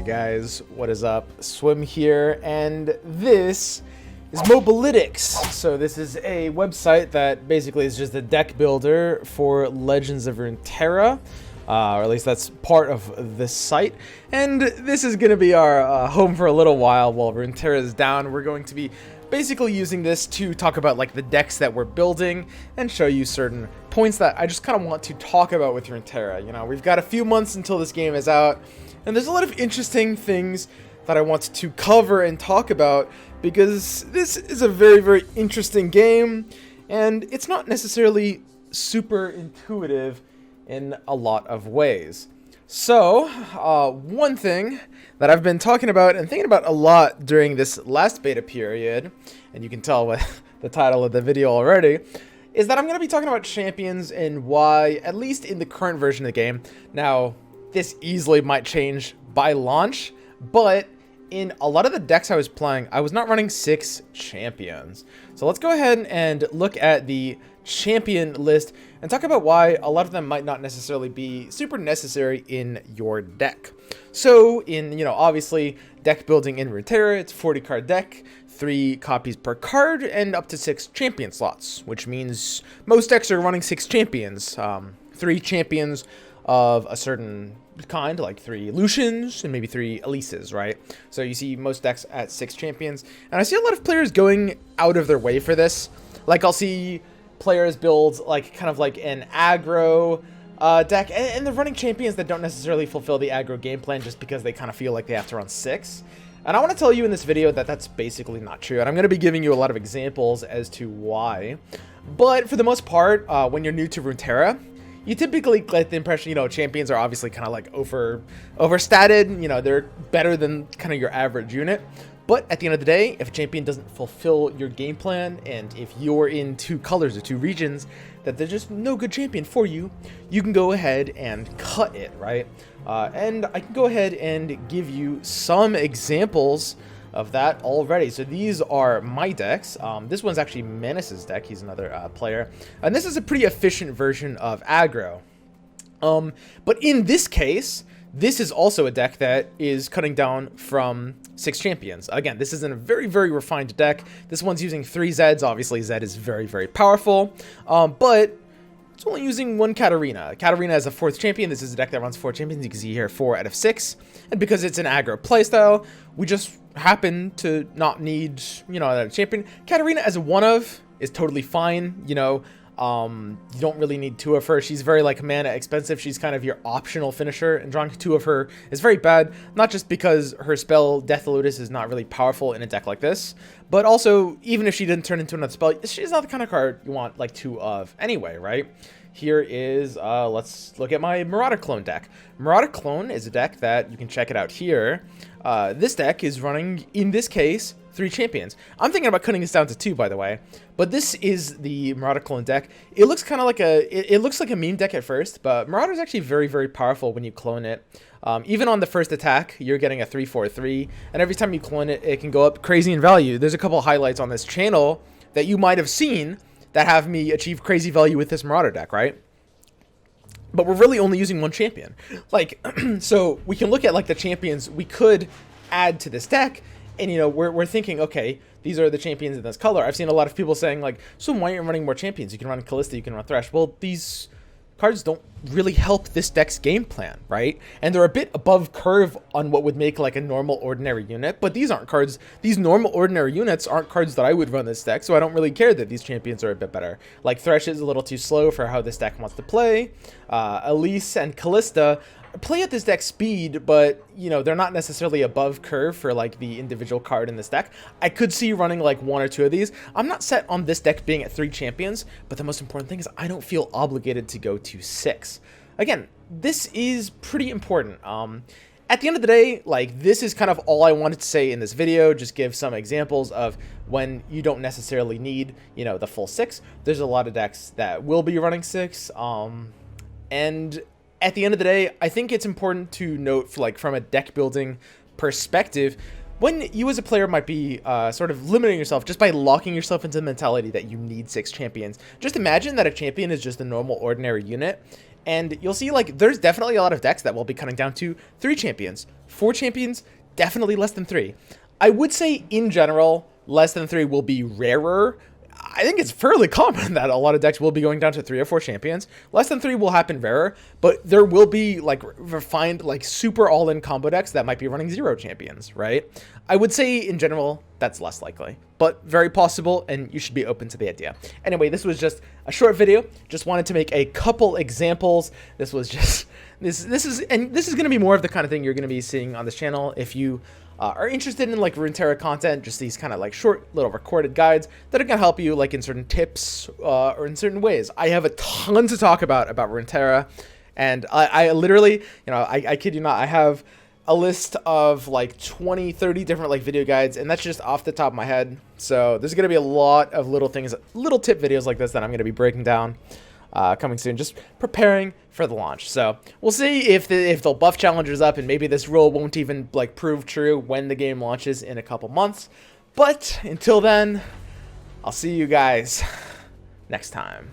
guys, what is up? Swim here, and this is Mobilytics. So this is a website that basically is just a deck builder for Legends of Runeterra, or at least that's part of this site. And this is going to be our home for a little while Runeterra is down. We're going to be basically using this to talk about like the decks that we're building and show you certain points that I just kind of want to talk about with Runeterra. You know, we've got a few months until this game is out, and there's a lot of interesting things that I want to cover and talk about because this is a very, very interesting game, and it's not necessarily super intuitive in a lot of ways. So, one thing that I've been talking about and thinking about a lot during this last beta period, and you can tell with the title of the video already, is that I'm going to be talking about champions and why, at least in the current version of the game. Now, this easily might change by launch, but in a lot of the decks I was playing, I was not running 6 champions. So let's go ahead and look at the champion list and talk about why a lot of them might not necessarily be super necessary in your deck. So in, obviously deck building in Runeterra, it's a 40 card deck, 3 copies per card, and up to 6 champion slots, which means most decks are running 6 champions. 3 champions of a certain kind, like 3 Lucians and maybe 3 Elises, right? So you see most decks at 6 champions, and I see a lot of players going out of their way for this. Like, I'll see players build like kind of like an aggro deck, and they're running champions that don't necessarily fulfill the aggro game plan just because they kind of feel like they have to run 6. And I want to tell you in this video that that's basically not true, and I'm going to be giving you a lot of examples as to why. But for the most part, when you're new to Runeterra, you typically get the impression, champions are obviously kind of like overstated, they're better than kind of your average unit. But at the end of the day, if a champion doesn't fulfill your game plan, and if you're in 2 colors or 2 regions that there's just no good champion for you, you can go ahead and cut it, right? And I can go ahead and give you some examples of that already. So these are my decks. This one's actually Manus's deck. He's another player. And this is a pretty efficient version of aggro. But in this case, this is also a deck that is cutting down from 6 champions. Again, this isn't a very, very refined deck. This one's using 3 Zeds. Obviously, Zed is very, very powerful. But it's only using 1 Katarina. Katarina is a 4th champion. This is a deck that runs 4 champions. You can see here 4 out of 6. And because it's an aggro playstyle, we just happen to not need, that champion. Katarina as a 1-of is totally fine, you don't really need 2 of her. She's very like mana expensive. She's kind of your optional finisher, and drawing 2 of her is very bad, not just because her spell Death Lotus is not really powerful in a deck like this, but also even if she didn't turn into another spell, she's not the kind of card you want like 2 of anyway, right? Here is, let's look at my Marauder Clone deck. Marauder Clone is a deck that you can check it out here. This deck is running, in this case, 3 champions. I'm thinking about cutting this down to 2, by the way. But this is the Marauder Clone deck. It looks kind of like it looks like a meme deck at first, but Marauder is actually very, very powerful when you clone it. Even on the first attack, you're getting a 3/4/3, and every time you clone it, it can go up crazy in value. There's a couple of highlights on this channel that you might have seen that have me achieve crazy value with this Marauder deck, right? But we're really only using 1 champion. Like, so we can look at like the champions we could add to this deck. And, we're thinking, okay, these are the champions in this color. I've seen a lot of people saying, like, so why aren't you running more champions? You can run Callista, you can run Thresh. Well, these cards don't really help this deck's game plan, right? And they're a bit above curve on what would make, like, a normal, ordinary unit. But these aren't cards. These normal, ordinary units aren't cards that I would run this deck, so I don't really care that these champions are a bit better. Like, Thresh is a little too slow for how this deck wants to play. Elise and Callista play at this deck speed, but they're not necessarily above curve for like the individual card in this deck. I could see running like 1 or 2 of these. I'm not set on this deck being at 3 champions, but the most important thing is I don't feel obligated to go to 6. Again, this is pretty important. At the end of the day, like, this is kind of all I wanted to say in this video. Just give some examples of when you don't necessarily need, the full 6. There's a lot of decks that will be running 6, and at the end of the day, I think it's important to note, like, from a deck building perspective, when you as a player might be sort of limiting yourself just by locking yourself into the mentality that you need 6 champions. Just imagine that a champion is just a normal, ordinary unit, And you'll see, like, there's definitely a lot of decks that will be cutting down to 3 champions. 4 champions, definitely less than 3. I would say, in general, less than 3 will be rarer. I think it's fairly common that a lot of decks will be going down to 3 or 4 champions. Less than 3 will happen rarer, but there will be, like, refined, like, super all-in combo decks that might be running 0 champions, right? I would say, in general, that's less likely, but very possible, and you should be open to the idea. Anyway, this was just a short video. Just wanted to make a couple examples. This was just, this is going to be more of the kind of thing you're going to be seeing on this channel if you are interested in like Runeterra content, just these kind of like short little recorded guides that are going to help you like in certain tips or in certain ways. I have a ton to talk about Runeterra, and I literally, you know, I kid you not, I have a list of like 20, 30 different like video guides, and that's just off the top of my head. So there's going to be a lot of little things, little tip videos like this that I'm going to be breaking down coming soon, just preparing for the launch. So we'll see if they'll buff challengers up, and maybe this rule won't even like prove true when the game launches in a couple months. But until then, I'll see you guys next time.